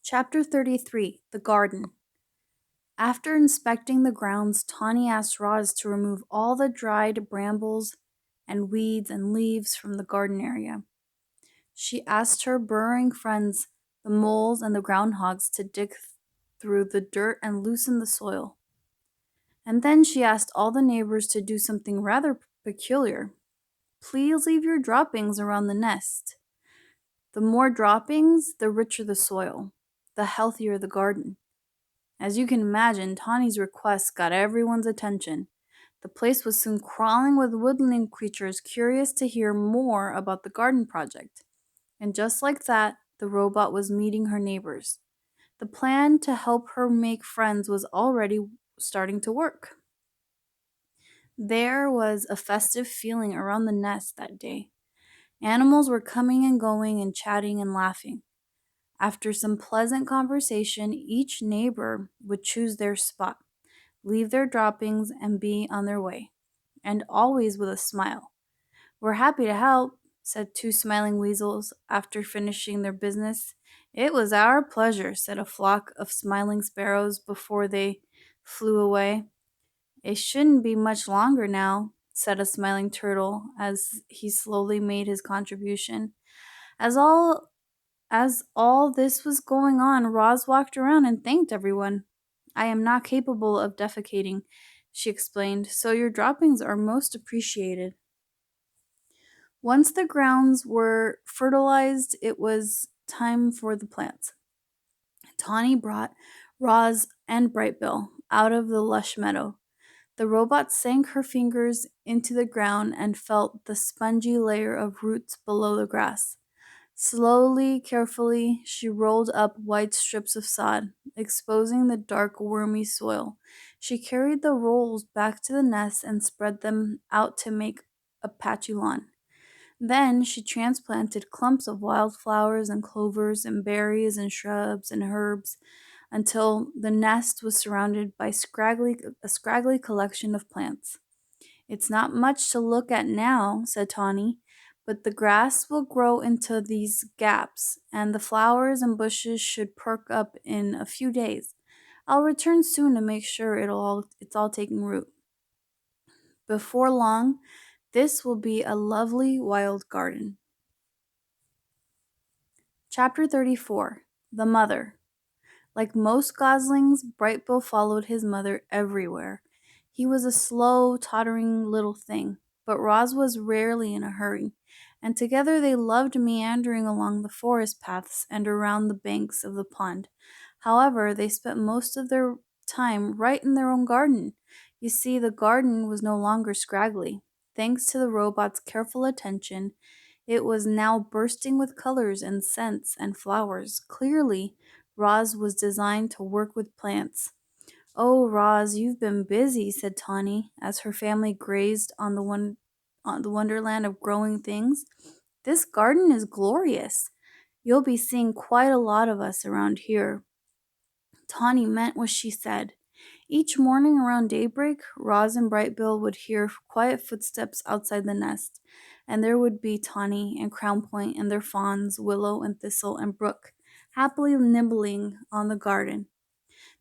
Chapter 33 The Garden. After inspecting the grounds, Tawny asked Roz to remove all the dried brambles and weeds and leaves from the garden area. She asked her burrowing friends, the moles and the groundhogs, to dig through the dirt and loosen the soil. And then she asked all the neighbors to do something rather peculiar. Please leave your droppings around the nest. The more droppings, the richer the soil, the healthier the garden. As you can imagine, Tawny's request got everyone's attention. The place was soon crawling with woodland creatures curious to hear more about the garden project. And just like that, the robot was meeting her neighbors. The plan to help her make friends was already starting to work. There was a festive feeling around the nest that day. Animals were coming and going and chatting and laughing. After some pleasant conversation, each neighbor would choose their spot, leave their droppings, and be on their way, and always with a smile. "We're happy to help," said two smiling weasels after finishing their business. "It was our pleasure," said a flock of smiling sparrows before they flew away. "It shouldn't be much longer now," said a smiling turtle as he slowly made his contribution. As all this was going on, Roz walked around and thanked everyone. "I am not capable of defecating," she explained, "so your droppings are most appreciated." Once the grounds were fertilized, it was time for the plants. Tawny brought Roz and Brightbill out of the lush meadow. The robot sank her fingers into the ground and felt the spongy layer of roots below the grass. Slowly, carefully, she rolled up white strips of sod, exposing the dark, wormy soil. She carried the rolls back to the nest and spread them out to make a patchy lawn. Then she transplanted clumps of wildflowers and clovers and berries and shrubs and herbs until the nest was surrounded by a scraggly collection of plants. "It's not much to look at now," said Tawny, "but the grass will grow into these gaps, and the flowers and bushes should perk up in a few days. I'll return soon to make sure it's all taking root. Before long, this will be a lovely wild garden." Chapter 34 The Mother. Like most goslings, Brightbill followed his mother everywhere. He was a slow, tottering little thing, but Roz was rarely in a hurry, and together they loved meandering along the forest paths and around the banks of the pond. However, they spent most of their time right in their own garden. You see, the garden was no longer scraggly. Thanks to the robot's careful attention, it was now bursting with colors and scents and flowers. Clearly, Roz was designed to work with plants. "Oh, Roz, you've been busy," said Tawny, as her family grazed on the wonderland of growing things. "This garden is glorious. You'll be seeing quite a lot of us around here." Tawny meant what she said. Each morning around daybreak, Roz and Brightbill would hear quiet footsteps outside the nest, and there would be Tawny and Crownpoint and their fawns, Willow and Thistle and Brook, happily nibbling on the garden.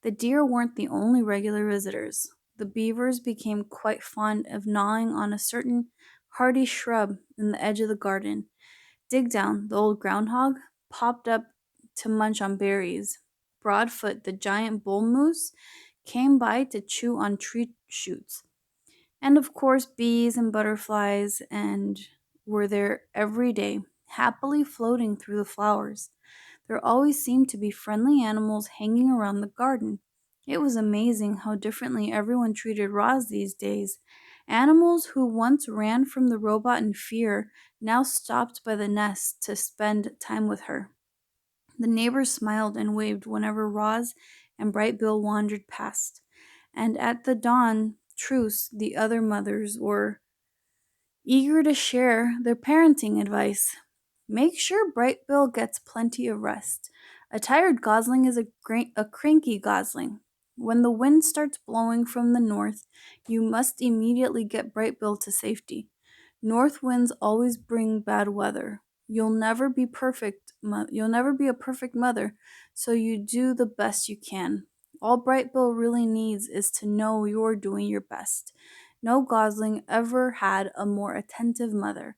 The deer weren't the only regular visitors. The beavers became quite fond of gnawing on a certain hardy shrub in the edge of the garden. Digdown, the old groundhog, popped up to munch on berries. Broadfoot, the giant bull moose, came by to chew on tree shoots. And of course, bees and butterflies and were there every day, happily floating through the flowers. There always seemed to be friendly animals hanging around the garden. It was amazing how differently everyone treated Roz these days. Animals who once ran from the robot in fear now stopped by the nest to spend time with her. The neighbors smiled and waved whenever Roz and Brightbill wandered past. And at the dawn truce, the other mothers were eager to share their parenting advice. "Make sure Brightbill gets plenty of rest. A tired gosling is a cranky gosling. When the wind starts blowing from the north, you must immediately get Brightbill to safety. North winds always bring bad weather. You'll never be perfect perfect mother, so you do the best you can. All Bright Bill really needs is to know you're doing your best. No gosling ever had a more attentive mother.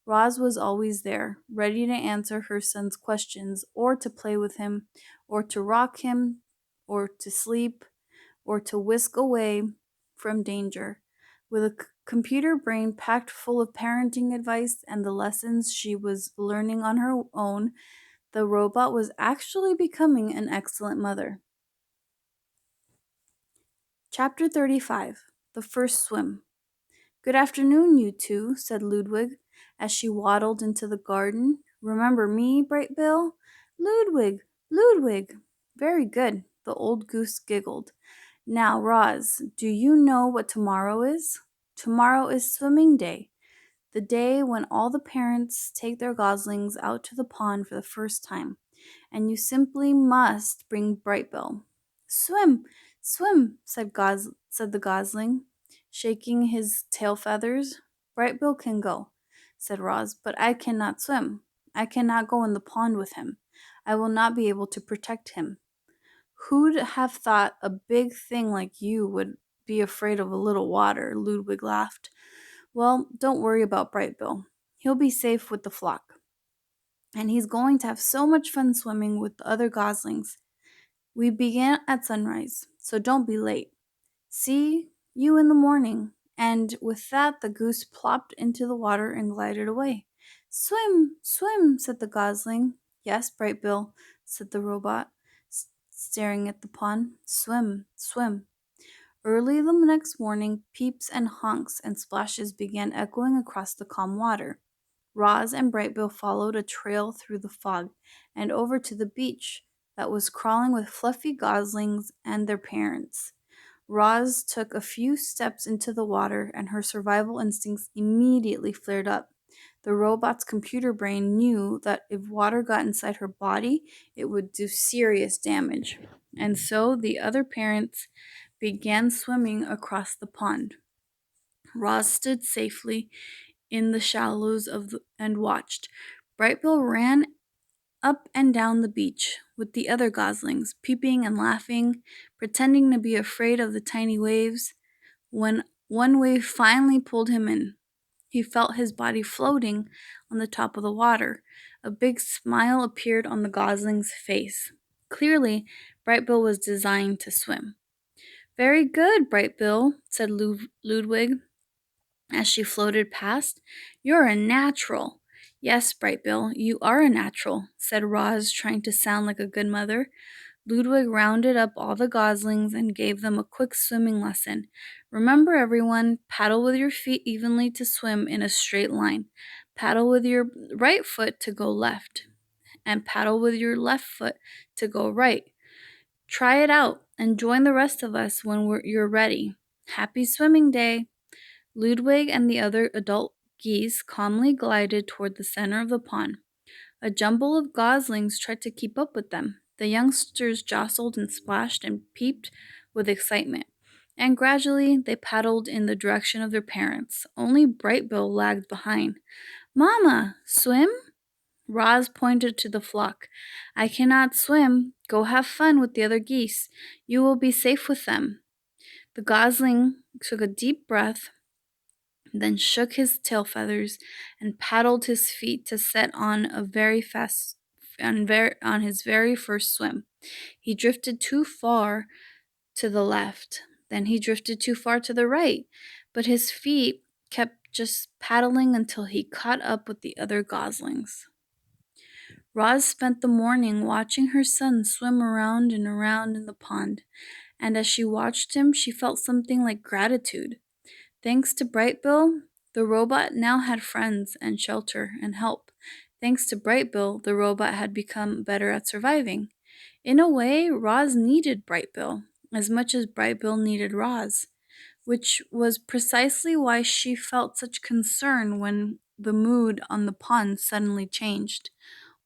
Roz was always there, ready to answer her son's questions, or to play with him, or to rock him, or to sleep, or to whisk away from danger. With a computer brain packed full of parenting advice and the lessons she was learning on her own, the robot was actually becoming an excellent mother. Chapter 35. The First Swim. "Good afternoon, you two," said Ludwig as she waddled into the garden. "Remember me, Bright Bill?" "Ludwig, Ludwig." "Very good," the old goose giggled. "Now, Roz, do you know what tomorrow is? Tomorrow is swimming day, the day when all the parents take their goslings out to the pond for the first time, and you simply must bring Brightbill." "Swim, swim," said the gosling, shaking his tail feathers. "Brightbill can go," said Roz, "but I cannot swim. I cannot go in the pond with him. I will not be able to protect him." "Who'd have thought a big thing like you would be afraid of a little water?" Ludwig laughed. "Well, don't worry about Brightbill. He'll be safe with the flock. And he's going to have so much fun swimming with the other goslings. We begin at sunrise, so don't be late. See you in the morning." And with that, the goose plopped into the water and glided away. "Swim, swim," said the gosling. "Yes, Brightbill," said the robot, staring at the pond. "Swim, swim." Early the next morning, peeps and honks and splashes began echoing across the calm water. Roz and Brightbill followed a trail through the fog and over to the beach that was crawling with fluffy goslings and their parents. Roz took a few steps into the water, and her survival instincts immediately flared up. The robot's computer brain knew that if water got inside her body, it would do serious damage. And so the other parents began swimming across the pond. Roz stood safely in the shallows and watched. Brightbill ran up and down the beach with the other goslings, peeping and laughing, pretending to be afraid of the tiny waves. When one wave finally pulled him in, he felt his body floating on the top of the water. A big smile appeared on the gosling's face. Clearly, Brightbill was designed to swim. "Very good, Brightbill," said Ludwig as she floated past. "You're a natural." "Yes, Brightbill, you are a natural," said Roz, trying to sound like a good mother. Ludwig rounded up all the goslings and gave them a quick swimming lesson. "Remember, everyone, paddle with your feet evenly to swim in a straight line. Paddle with your right foot to go left, and paddle with your left foot to go right. Try it out and join the rest of us when you're ready. Happy swimming day." Ludwig and the other adult geese calmly glided toward the center of the pond. A jumble of goslings tried to keep up with them. The youngsters jostled and splashed and peeped with excitement, and gradually they paddled in the direction of their parents. Only Brightbill lagged behind. "Mama, swim?" Roz pointed to the flock. "I cannot swim. Go have fun with the other geese. You will be safe with them." The gosling took a deep breath, then shook his tail feathers and paddled his feet to set on on his very first swim. He drifted too far to the left, then he drifted too far to the right, but his feet kept just paddling until he caught up with the other goslings. Roz spent the morning watching her son swim around and around in the pond, and as she watched him, she felt something like gratitude. Thanks to Brightbill, the robot now had friends and shelter and help. Thanks to Brightbill, the robot had become better at surviving. In a way, Roz needed Brightbill as much as Brightbill needed Roz, which was precisely why she felt such concern when the mood on the pond suddenly changed.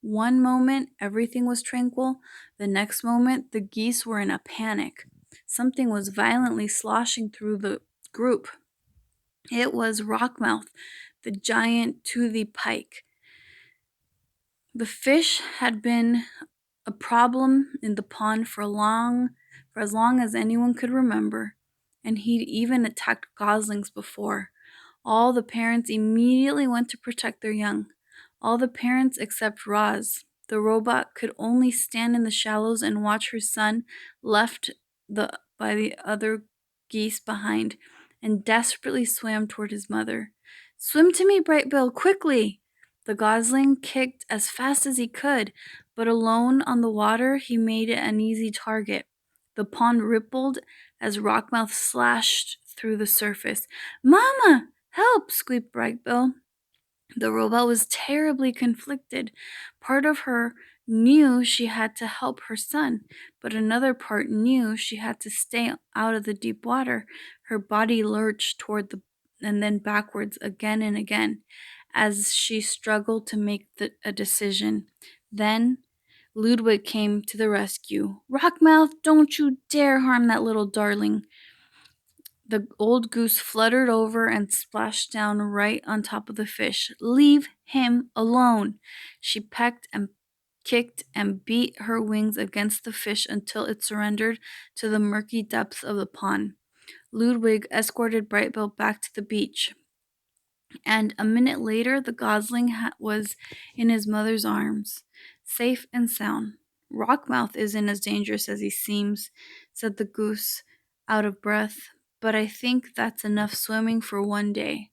One moment, everything was tranquil. The next moment, the geese were in a panic. Something was violently sloshing through the group. It was Rockmouth, the giant toothy pike. The fish had been a problem in the pond for as long as anyone could remember, and he'd even attacked goslings before. All the parents immediately went to protect their young. All the parents except Roz. The robot could only stand in the shallows and watch her son left by the other geese behind, and desperately swam toward his mother. Swim to me, Brightbill, quickly! The gosling kicked as fast as he could, but alone on the water he made it an easy target. The pond rippled as Rockmouth slashed through the surface. Mama! Help! Squeaked Brightbill. The robot was terribly conflicted. Part of her knew she had to help her son, but another part knew she had to stay out of the deep water. Her body lurched toward and then backwards again and again as she struggled to make a decision. Then Ludwig came to the rescue. Rockmouth, don't you dare harm that little darling. The old goose fluttered over and splashed down right on top of the fish. Leave him alone. She pecked and kicked and beat her wings against the fish until it surrendered to the murky depths of the pond. Ludwig escorted Brightbill back to the beach, and a minute later the gosling was in his mother's arms, safe and sound. Rockmouth isn't as dangerous as he seems, said the goose, out of breath, but I think that's enough swimming for one day.